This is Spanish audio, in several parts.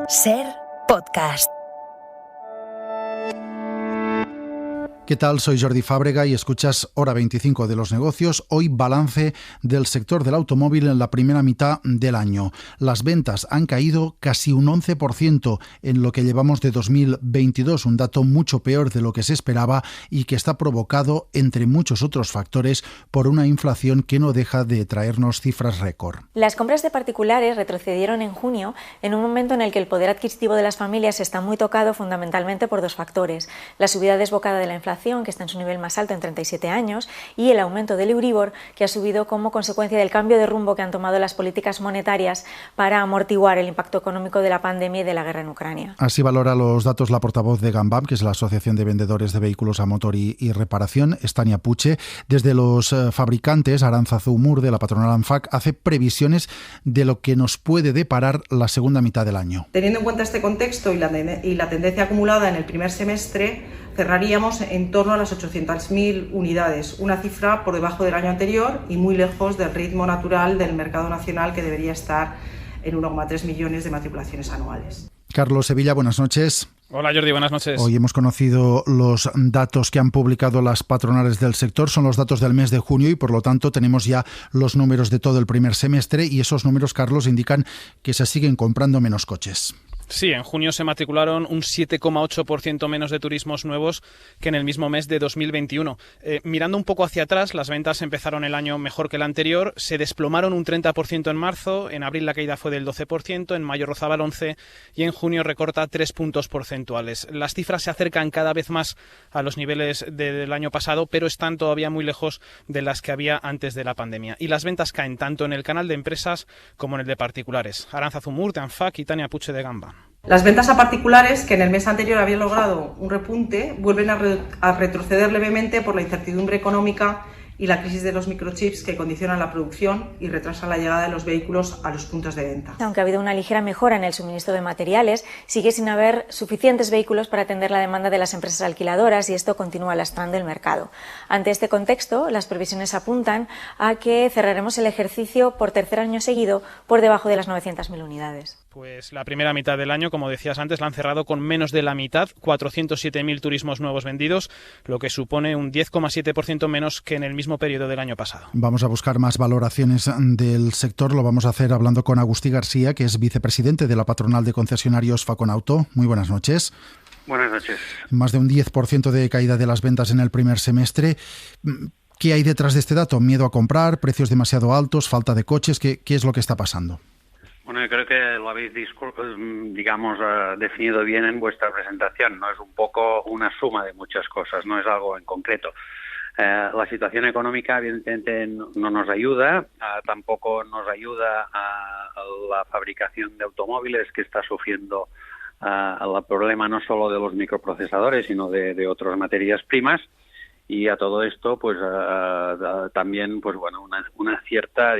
SER Podcast. ¿Qué tal? Soy Jordi Fábrega y escuchas Hora 25 de los negocios. Hoy balance del sector del automóvil en la primera mitad del año. Las ventas han caído casi un 11% en lo que llevamos de 2022, un dato mucho peor de lo que se esperaba y que está provocado, entre muchos otros factores, por una inflación que no deja de traernos cifras récord. Las compras de particulares retrocedieron en junio en un momento en el que el poder adquisitivo de las familias está muy tocado fundamentalmente por dos factores: la subida desbocada de la inflación, que está en su nivel más alto en 37 años, y el aumento del Euribor, que ha subido como consecuencia del cambio de rumbo que han tomado las políticas monetarias para amortiguar el impacto económico de la pandemia y de la guerra en Ucrania. Así valora los datos la portavoz de Gambam, que es la Asociación de Vendedores de Vehículos a Motor y Reparación, Tania Puche. Desde los fabricantes, Arantzazu Mur, de la patronal ANFAC, hace previsiones de lo que nos puede deparar la segunda mitad del año. Teniendo en cuenta este contexto y la tendencia acumulada en el primer semestre, cerraríamos en torno a las 800.000 unidades, una cifra por debajo del año anterior y muy lejos del ritmo natural del mercado nacional, que debería estar en 1,3 millones de matriculaciones anuales. Carlos Sevilla, buenas noches. Hola Jordi, buenas noches. Hoy hemos conocido los datos que han publicado las patronales del sector. Son los datos del mes de junio y por lo tanto tenemos ya los números de todo el primer semestre y esos números, Carlos, indican que se siguen comprando menos coches. Sí, en junio se matricularon un 7,8% menos de turismos nuevos que en el mismo mes de 2021. Mirando un poco hacia atrás, las ventas empezaron el año mejor que el anterior, se desplomaron un 30% en marzo, en abril la caída fue del 12%, en mayo rozaba el 11% y en junio recorta 3 puntos porcentuales. Las cifras se acercan cada vez más a los niveles del año pasado, pero están todavía muy lejos de las que había antes de la pandemia. Y las ventas caen tanto en el canal de empresas como en el de particulares. Arantzazu Mur, de ANFAC, y Tania Puche, de Gambam. Las ventas a particulares, que en el mes anterior habían logrado un repunte, vuelven a retroceder levemente por la incertidumbre económica y la crisis de los microchips, que condicionan la producción y retrasan la llegada de los vehículos a los puntos de venta. Aunque ha habido una ligera mejora en el suministro de materiales, sigue sin haber suficientes vehículos para atender la demanda de las empresas alquiladoras y esto continúa lastrando el mercado. Ante este contexto, las previsiones apuntan a que cerraremos el ejercicio por tercer año seguido por debajo de las 900.000 unidades. Pues la primera mitad del año, como decías antes, la han cerrado con menos de la mitad, 407.000 turismos nuevos vendidos, lo que supone un 10,7% menos que en el mismo periodo del año pasado. Vamos a buscar más valoraciones del sector. Lo vamos a hacer hablando con Agustí García, que es vicepresidente de la patronal de concesionarios Faconauto. Muy buenas noches. Buenas noches. Más de un 10% de caída de las ventas en el primer semestre. ¿Qué hay detrás de este dato? ¿Miedo a comprar? ¿Precios demasiado altos? ¿Falta de coches? ¿Qué es lo que está pasando? Bueno, yo creo que lo habéis, definido bien en vuestra presentación. No es un poco una suma de muchas cosas, no es algo en concreto. La situación económica evidentemente no nos ayuda, tampoco nos ayuda a la fabricación de automóviles, que está sufriendo el problema no solo de los microprocesadores, sino de otras materias primas. Y a todo esto, pues también, pues bueno, una cierta,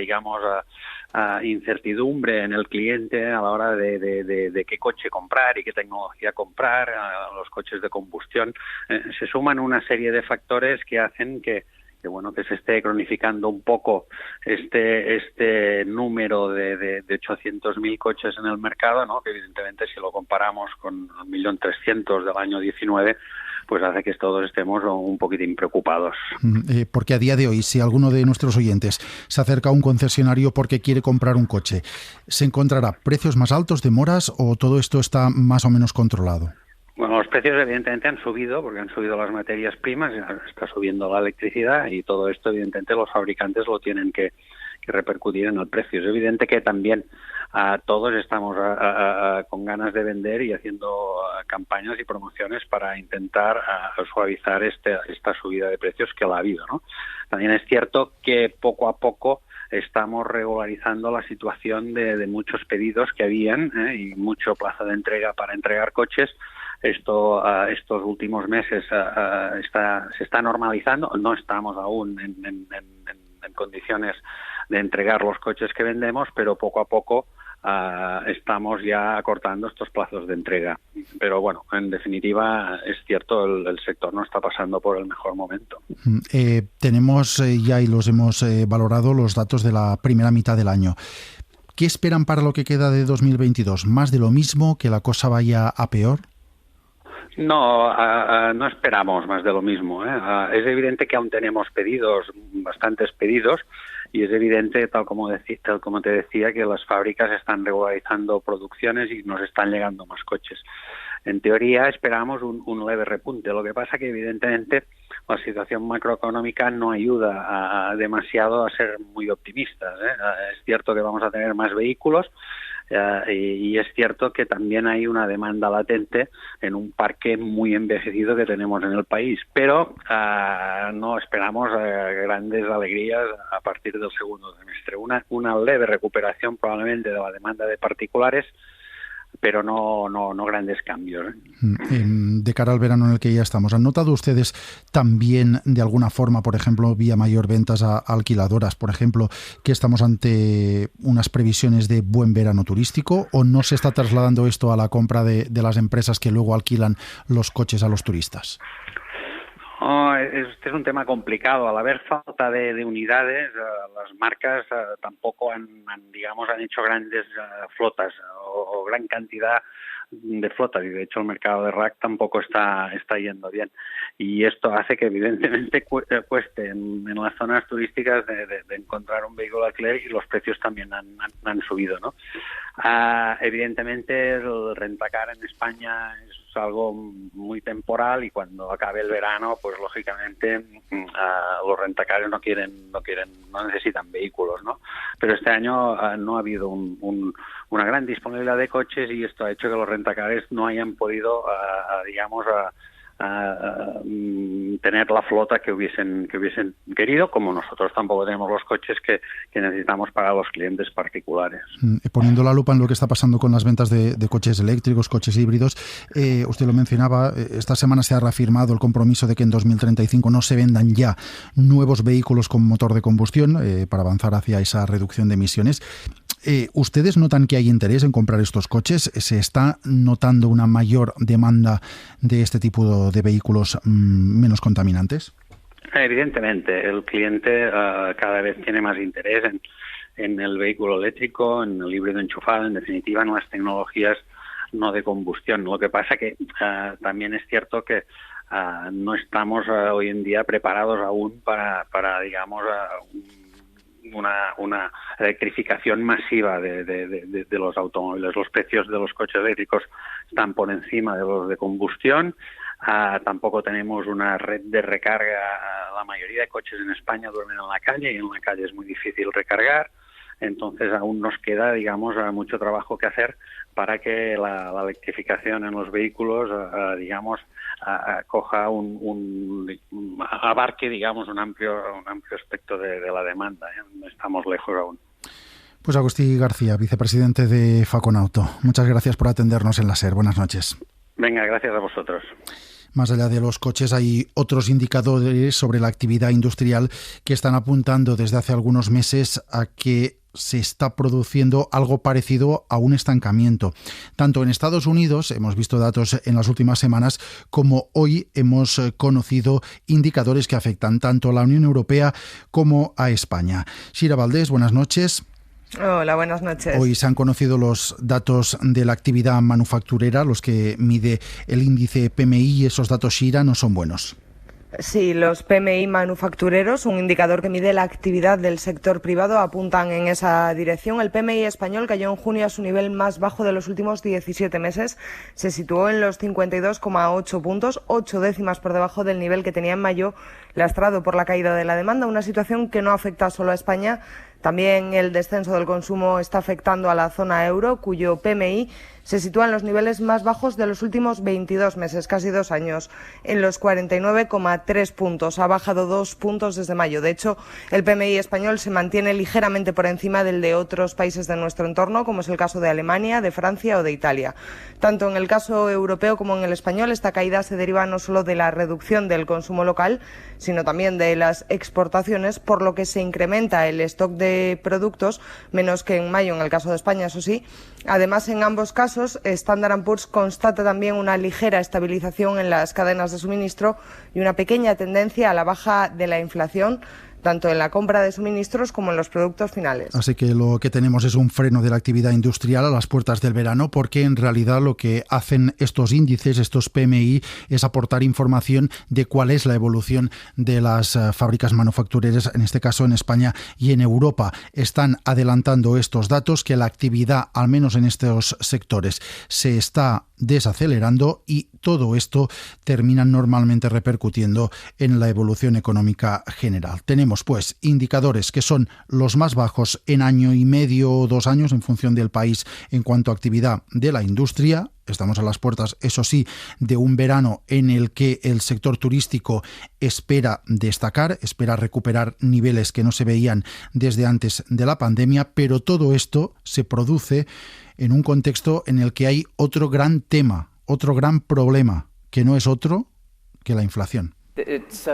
incertidumbre en el cliente a la hora de qué coche comprar y qué tecnología comprar, los coches de combustión. Se suman una serie de factores que hacen que se esté cronificando un poco este número de 800.000 coches en el mercado, ¿no? Que evidentemente, si lo comparamos con 1.300.000 del año 19, pues hace que todos estemos un poquitín preocupados. Porque a día de hoy, si alguno de nuestros oyentes se acerca a un concesionario porque quiere comprar un coche, ¿se encontrará precios más altos, demoras o todo esto está más o menos controlado? Bueno, los precios evidentemente han subido porque han subido las materias primas, está subiendo la electricidad y todo esto evidentemente los fabricantes lo tienen que repercutir en el precio. Es evidente que también todos estamos con ganas de vender y haciendo campañas y promociones para intentar suavizar esta subida de precios que la ha habido, ¿no? También es cierto que poco a poco estamos regularizando la situación de muchos pedidos que habían y mucho plazo de entrega para entregar coches. Estos últimos meses se está normalizando. No estamos aún en condiciones de entregar los coches que vendemos, pero poco a poco estamos ya acortando estos plazos de entrega. Pero bueno, en definitiva, es cierto, el sector no está pasando por el mejor momento. Tenemos ya, y los hemos valorado, los datos de la primera mitad del año. ¿Qué esperan para lo que queda de 2022? ¿Más de lo mismo? ¿Que la cosa vaya a peor? No, no esperamos más de lo mismo. Es evidente que aún tenemos pedidos, bastantes pedidos, y es evidente, tal como te decía, que las fábricas están regularizando producciones y nos están llegando más coches. En teoría esperamos un leve repunte. Lo que pasa que evidentemente la situación macroeconómica no ayuda demasiado a ser muy optimistas. Es cierto que vamos a tener más vehículos, y es cierto que también hay una demanda latente en un parque muy envejecido que tenemos en el país, pero no esperamos grandes alegrías a partir del segundo semestre. Una leve recuperación probablemente de la demanda de particulares, pero no grandes cambios. De cara al verano en el que ya estamos, ¿han notado ustedes también de alguna forma, por ejemplo, vía mayor ventas a alquiladoras, por ejemplo, que estamos ante unas previsiones de buen verano turístico, o no se está trasladando esto a la compra de las empresas que luego alquilan los coches a los turistas? Este es un tema complicado. Al haber falta de unidades, las marcas tampoco han hecho grandes flotas o gran cantidad de flotas, y de hecho el mercado de rack tampoco está yendo bien, y esto hace que evidentemente cueste en las zonas turísticas de encontrar un vehículo de alquiler, y los precios también han subido, ¿no? Evidentemente el rentacar en España es algo muy temporal, y cuando acabe el verano, pues lógicamente los rentacares no necesitan vehículos, ¿no? Pero este año no ha habido una gran disponibilidad de coches, y esto ha hecho que los rentacares no hayan podido, tener la flota que hubiesen querido, como nosotros tampoco tenemos los coches que necesitamos para los clientes particulares. Poniendo la lupa en lo que está pasando con las ventas de coches eléctricos, coches híbridos, usted lo mencionaba, esta semana se ha reafirmado el compromiso de que en 2035 no se vendan ya nuevos vehículos con motor de combustión para avanzar hacia esa reducción de emisiones. ¿Ustedes notan que hay interés en comprar estos coches? ¿Se está notando una mayor demanda de este tipo de vehículos menos contaminantes? Evidentemente, el cliente cada vez tiene más interés en el vehículo eléctrico, en el híbrido enchufado, en definitiva en las tecnologías no de combustión. Lo que pasa que también es cierto que no estamos hoy en día preparados aún para una electrificación masiva de los automóviles. Los precios de los coches eléctricos están por encima de los de combustión. Tampoco tenemos una red de recarga. La mayoría de coches en España duermen en la calle, y en la calle es muy difícil recargar. Entonces aún nos queda, mucho trabajo que hacer para que la electrificación en los vehículos, coja abarque, un amplio aspecto de la demanda. Estamos lejos aún. Pues Agustí García, vicepresidente de Faconauto, muchas gracias por atendernos en la SER. Buenas noches. Venga, gracias a vosotros. Más allá de los coches, hay otros indicadores sobre la actividad industrial que están apuntando desde hace algunos meses a que se está produciendo algo parecido a un estancamiento. Tanto en Estados Unidos, hemos visto datos en las últimas semanas, como hoy hemos conocido indicadores que afectan tanto a la Unión Europea como a España. Shira Valdés, buenas noches. Hola, buenas noches. Hoy se han conocido los datos de la actividad manufacturera, los que mide el índice PMI, y esos datos, Shira, no son buenos. Sí, los PMI manufactureros, un indicador que mide la actividad del sector privado, apuntan en esa dirección. El PMI español cayó en junio a su nivel más bajo de los últimos 17 meses. Se situó en los 52,8 puntos, 8 décimas por debajo del nivel que tenía en mayo, lastrado por la caída de la demanda, una situación que no afecta solo a España. También el descenso del consumo está afectando a la zona euro, cuyo PMI se sitúa en los niveles más bajos de los últimos 22 meses, casi 2 años, en los 49,3 puntos. Ha bajado 2 puntos desde mayo. De hecho, el PMI español se mantiene ligeramente por encima del de otros países de nuestro entorno, como es el caso de Alemania, de Francia o de Italia. Tanto en el caso europeo como en el español, esta caída se deriva no solo de la reducción del consumo local, sino también de las exportaciones, por lo que se incrementa el stock de productos, menos que en mayo en el caso de España, eso sí. Además, en ambos casos, Standard & Poor's constata también una ligera estabilización en las cadenas de suministro y una pequeña tendencia a la baja de la inflación. tanto en la compra de suministros como en los productos finales. Así que lo que tenemos es un freno de la actividad industrial a las puertas del verano, porque en realidad lo que hacen estos índices, estos PMI, es aportar información de cuál es la evolución de las fábricas manufactureras, en este caso en España y en Europa. Están adelantando estos datos, que la actividad, al menos en estos sectores, se está desacelerando, y todo esto termina normalmente repercutiendo en la evolución económica general. Tenemos pues indicadores que son los más bajos en año y medio o 2 años en función del país en cuanto a actividad de la industria. Estamos a las puertas, eso sí, de un verano en el que el sector turístico espera destacar, espera recuperar niveles que no se veían desde antes de la pandemia, pero todo esto se produce en un contexto en el que hay otro gran tema, otro gran problema, que no es otro que la inflación. It's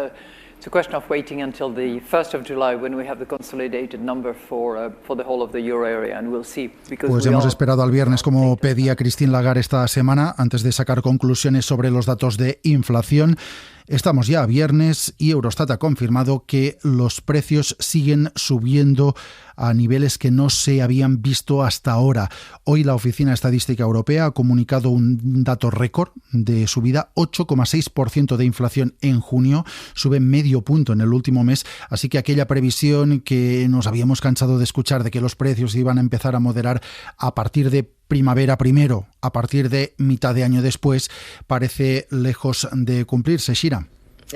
a question of waiting until the 1st of July when we have the consolidated number for the whole of the euro area, and we'll see. Pues hemos esperado al viernes, como pedía Christine Lagarde esta semana, antes de sacar conclusiones sobre los datos de inflación. Estamos ya a viernes y Eurostat ha confirmado que los precios siguen subiendo a niveles que no se habían visto hasta ahora. Hoy la Oficina Estadística Europea ha comunicado un dato récord de subida, 8,6% de inflación en junio, sube medio punto en el último mes, así que aquella previsión que nos habíamos cansado de escuchar de que los precios iban a empezar a moderar a partir de primavera primero, a partir de mitad de año después, parece lejos de cumplirse. Shira.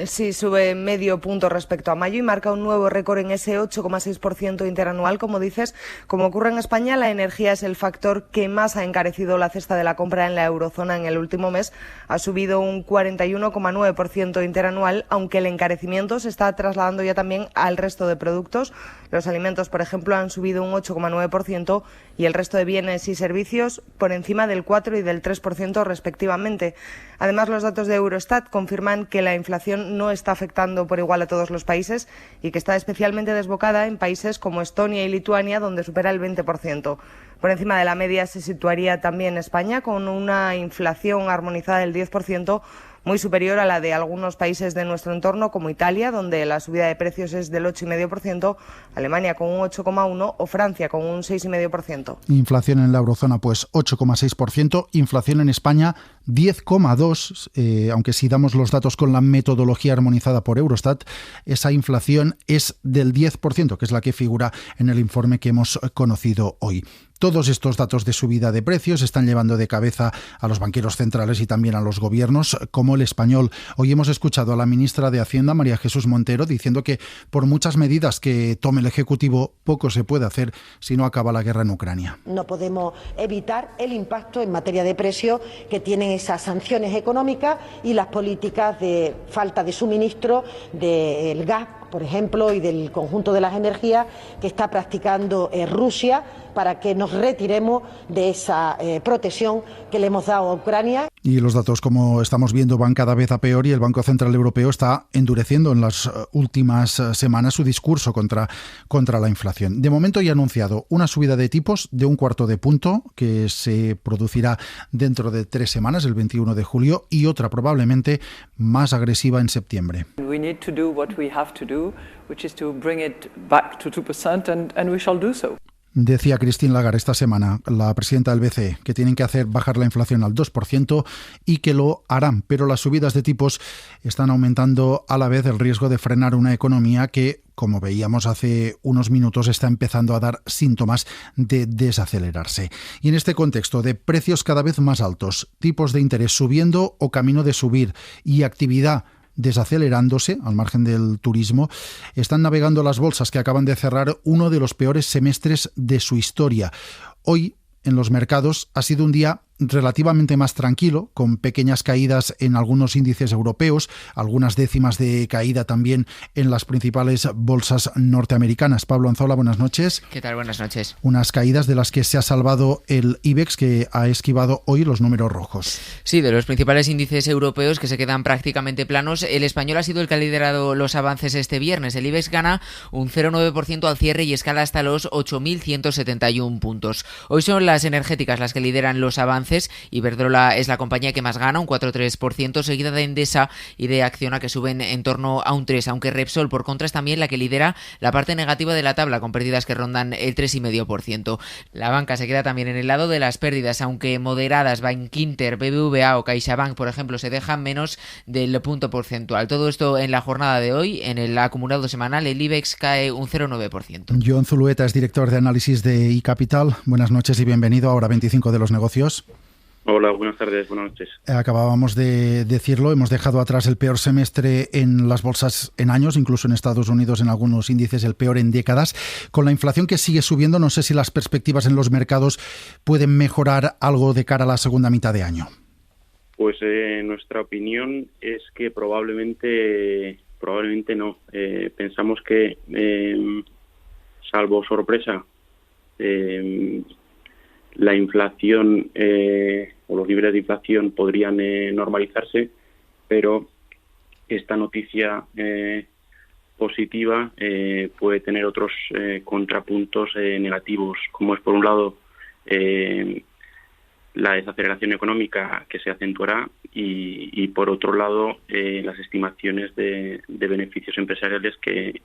Sí, sube medio punto respecto a mayo y marca un nuevo récord en ese 8,6% interanual. Como dices, como ocurre en España, la energía es el factor que más ha encarecido la cesta de la compra en la eurozona en el último mes. Ha subido un 41,9% interanual, aunque el encarecimiento se está trasladando ya también al resto de productos. Los alimentos, por ejemplo, han subido un 8,9% y el resto de bienes y servicios por encima del 4 y del 3% respectivamente. Además, los datos de Eurostat confirman que la inflación no está afectando por igual a todos los países y que está especialmente desbocada en países como Estonia y Lituania, donde supera el 20%. Por encima de la media se situaría también España, con una inflación armonizada del 10%, muy superior a la de algunos países de nuestro entorno, como Italia, donde la subida de precios es del 8,5%, Alemania con un 8,1% o Francia con un 6,5%. Inflación en la eurozona, pues 8,6%, inflación en España 10,2%, aunque si damos los datos con la metodología armonizada por Eurostat, esa inflación es del 10%, que es la que figura en el informe que hemos conocido hoy. Todos estos datos de subida de precios están llevando de cabeza a los banqueros centrales y también a los gobiernos, como el español. Hoy hemos escuchado a la ministra de Hacienda, María Jesús Montero, diciendo que por muchas medidas que tome el Ejecutivo, poco se puede hacer si no acaba la guerra en Ucrania. No podemos evitar el impacto en materia de precios que tienen esas sanciones económicas y las políticas de falta de suministro del gas, por ejemplo, y del conjunto de las energías que está practicando Rusia para que nos retiremos de esa protección que le hemos dado a Ucrania. Y los datos, como estamos viendo, van cada vez a peor y el Banco Central Europeo está endureciendo en las últimas semanas su discurso contra la inflación. De momento ya ha anunciado una subida de tipos de 1/4 de punto que se producirá dentro de 3 semanas, el 21 de julio, y otra probablemente más agresiva en septiembre. We need to do what we have to do, which is to bring it back to 2%, and we shall do so. Decía Christine Lagarde esta semana, la presidenta del BCE, que tienen que hacer bajar la inflación al 2% y que lo harán, pero las subidas de tipos están aumentando a la vez el riesgo de frenar una economía que, como veíamos hace unos minutos, está empezando a dar síntomas de desacelerarse. Y en este contexto de precios cada vez más altos, tipos de interés subiendo o camino de subir y actividad desacelerándose, al margen del turismo, están navegando las bolsas que acaban de cerrar uno de los peores semestres de su historia. Hoy, en los mercados, ha sido un día relativamente más tranquilo, con pequeñas caídas en algunos índices europeos, algunas décimas de caída también en las principales bolsas norteamericanas. Pablo Anzola, buenas noches. ¿Qué tal? Buenas noches. Unas caídas de las que se ha salvado el IBEX, que ha esquivado hoy los números rojos. Sí, de los principales índices europeos que se quedan prácticamente planos, el español ha sido el que ha liderado los avances este viernes. El IBEX gana un 0,9% al cierre y escala hasta los 8.171 puntos. Hoy son las energéticas las que lideran los avances avances. Iberdrola es la compañía que más gana, un 4,3%, seguida de Endesa y de Acciona, que suben en torno a un 3%, aunque Repsol, por contra, es también la que lidera la parte negativa de la tabla, con pérdidas que rondan el 3,5%. La banca se queda también en el lado de las pérdidas, aunque moderadas. Bankinter, BBVA o CaixaBank, por ejemplo, se dejan menos del punto porcentual. Todo esto en la jornada de hoy. En el acumulado semanal, el IBEX cae un 0,9%. John Zulueta es director de análisis de iCapital. Buenas noches y bienvenido a Hora 25 de los negocios. Hola, buenas tardes, buenas noches. Acabábamos de decirlo, hemos dejado atrás el peor semestre en las bolsas en años, incluso en Estados Unidos en algunos índices el peor en décadas. Con la inflación que sigue subiendo, no sé si las perspectivas en los mercados pueden mejorar algo de cara a la segunda mitad de año. Pues nuestra opinión es que probablemente no. Pensamos que, salvo sorpresa, la inflación o los niveles de inflación podrían normalizarse, pero esta noticia positiva puede tener otros contrapuntos negativos, como es por un lado la desaceleración económica que se acentuará y por otro lado las estimaciones de beneficios empresariales que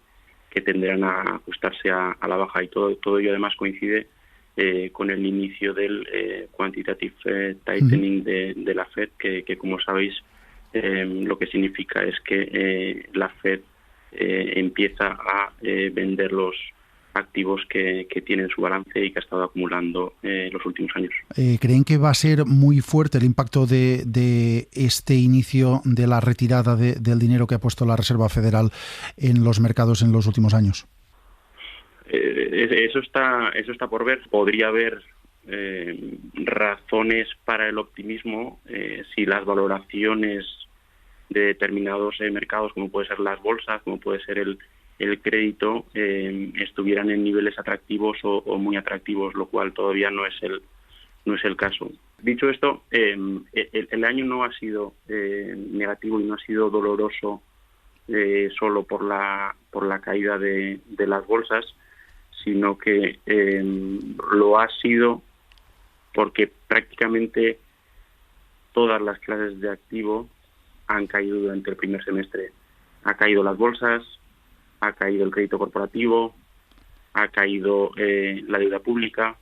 tenderán a ajustarse a la baja, y todo ello además coincide con el inicio del quantitative tightening de la Fed, que como sabéis lo que significa es que la Fed empieza a vender los activos que tiene en su balance y que ha estado acumulando los últimos años. ¿Creen que va a ser muy fuerte el impacto de este inicio de la retirada del dinero que ha puesto la Reserva Federal en los mercados en los últimos años? Eso está por ver. Podría haber razones para el optimismo si las valoraciones de determinados mercados, como puede ser las bolsas, como puede ser el crédito, estuvieran en niveles atractivos o muy atractivos, lo cual todavía no es el caso. Dicho esto, el año no ha sido negativo y no ha sido doloroso solo por la caída de las bolsas, sino que lo ha sido porque prácticamente todas las clases de activo han caído durante el primer semestre. Ha caído las bolsas, ha caído el crédito corporativo, ha caído la deuda pública,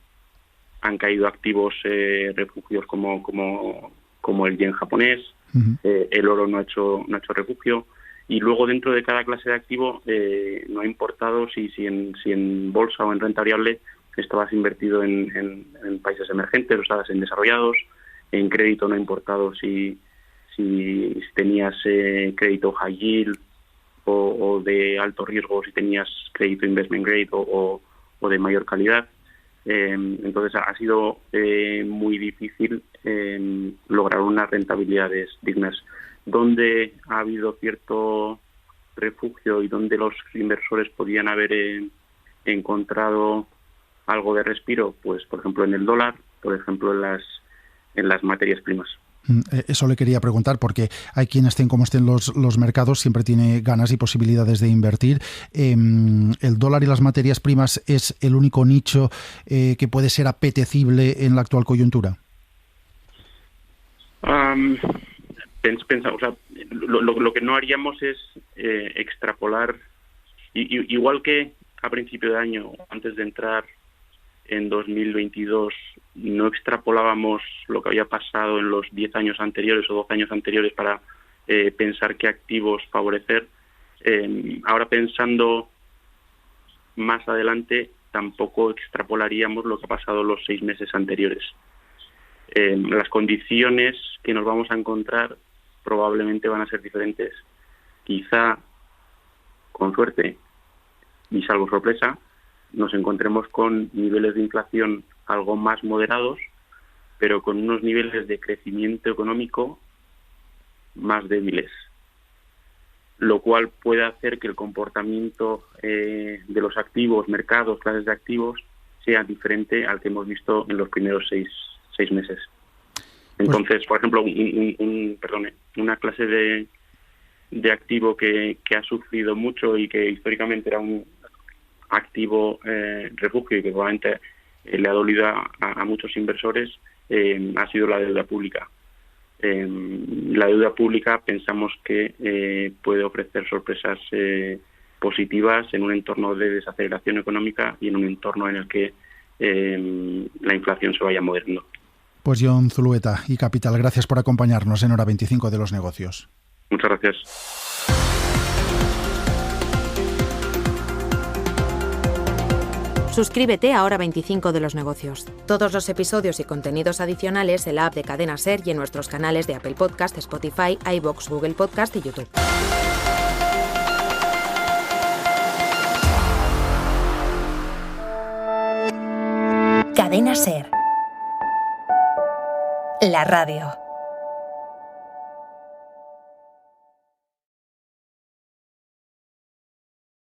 han caído activos refugios como el yen japonés, el oro no ha hecho refugio, y luego dentro de cada clase de activo no ha importado si en bolsa o en renta variable estabas invertido en países emergentes o estabas en desarrollados. En crédito no ha importado si tenías crédito high yield o de alto riesgo, si tenías crédito investment grade o de mayor calidad. Entonces ha sido muy difícil lograr unas rentabilidades dignas. Donde ha habido cierto refugio y donde los inversores podían haber encontrado algo de respiro, pues por ejemplo en el dólar, por ejemplo en las materias primas. Eso le quería preguntar, porque hay quien estén como estén los mercados, siempre tiene ganas y posibilidades de invertir. ¿El dólar y las materias primas es el único nicho que puede ser apetecible en la actual coyuntura? O sea, lo que no haríamos es extrapolar, igual que a principio de año, antes de entrar en 2022, no extrapolábamos lo que había pasado en los 10 años anteriores o 12 años anteriores para pensar qué activos favorecer. Ahora, pensando más adelante, tampoco extrapolaríamos lo que ha pasado los 6 meses anteriores. Las condiciones que nos vamos a encontrar probablemente van a ser diferentes. Quizá, con suerte y salvo sorpresa, nos encontremos con niveles de inflación algo más moderados, pero con unos niveles de crecimiento económico más débiles, lo cual puede hacer que el comportamiento de los activos, mercados, clases de activos, sea diferente al que hemos visto en los primeros seis meses. Entonces, por ejemplo, una clase de activo que ha sufrido mucho y que históricamente era un activo refugio y que probablemente le ha dolido a muchos inversores ha sido la deuda pública. La deuda pública pensamos que puede ofrecer sorpresas positivas en un entorno de desaceleración económica y en un entorno en el que la inflación se vaya moderando. Pues Jon Zulueta y Capital, gracias por acompañarnos en Hora 25 de los negocios. Muchas gracias. Suscríbete a Hora 25 de los negocios. Todos los episodios y contenidos adicionales en la app de Cadena SER y en nuestros canales de Apple Podcast, Spotify, iVoox, Google Podcast y YouTube. Cadena SER. La radio.